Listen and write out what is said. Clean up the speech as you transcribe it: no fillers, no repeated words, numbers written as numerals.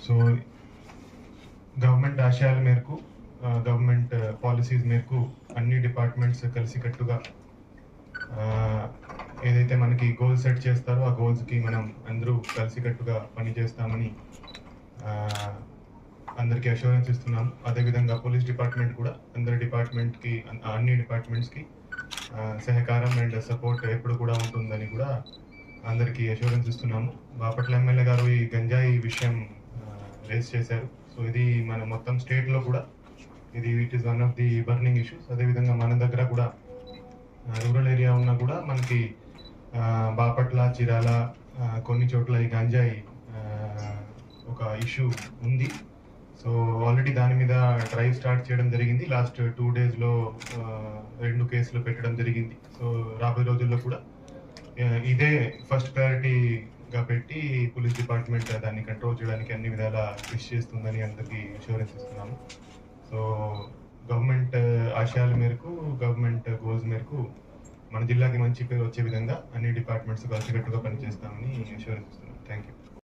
So government ఆశయాల మేరకు, government policies మేరకు అన్ని డిపార్ట్మెంట్స్ కలిసికట్టుగా ఏదైతే మనకి గోల్ సెట్ చేస్తారో ఆ గోల్స్కి మనం అందరూ కలిసికట్టుగా పనిచేస్తామని అందరికీ అష్యూరెన్స్ ఇస్తున్నాము. అదేవిధంగా పోలీస్ డిపార్ట్మెంట్ కూడా అన్ని డిపార్ట్మెంట్స్కి సహకారం అండ్ సపోర్ట్ ఎప్పుడు కూడా ఉంటుందని కూడా అందరికీ అష్యూరెన్స్ ఇస్తున్నాము. బాపట్ల ఎమ్మెల్యే గారు ఈ గంజాయి విషయం రేస్ చేశారు. సో ఇది మన మొత్తం స్టేట్లో కూడా it is one of the burning issues. అదేవిధంగా మన దగ్గర కూడా రూరల్ ఏరియా ఉన్నా కూడా మనకి బాపట్ల, చీరాల కొన్ని చోట్ల ఈ గంజాయి ఒక ఇష్యూ ఉంది. సో ఆల్రెడీ దాని మీద డ్రైవ్ స్టార్ట్ చేయడం జరిగింది. లాస్ట్ 2 daysలో 2 కేసులు పెట్టడం జరిగింది. సో రాబోయే రోజుల్లో కూడా ఇదే ఫస్ట్ ప్రయారిటీగా పెట్టి పోలీస్ డిపార్ట్మెంట్ దాన్ని కంట్రోల్ చేయడానికి అన్ని విధాలా కృషి చేస్తుందని అందరికీ అష్యూరెన్స్ ఇస్తున్నాము. సో గవర్నమెంట్ ఆశయాల మేరకు, గవర్నమెంట్ గోల్స్ మేరకు మన జిల్లాకి మంచి పేరు వచ్చే విధంగా అన్ని డిపార్ట్మెంట్స్ కలిసికట్టుగా పనిచేస్తామని అష్యూరెన్స్ ఇస్తున్నాం. Thank you.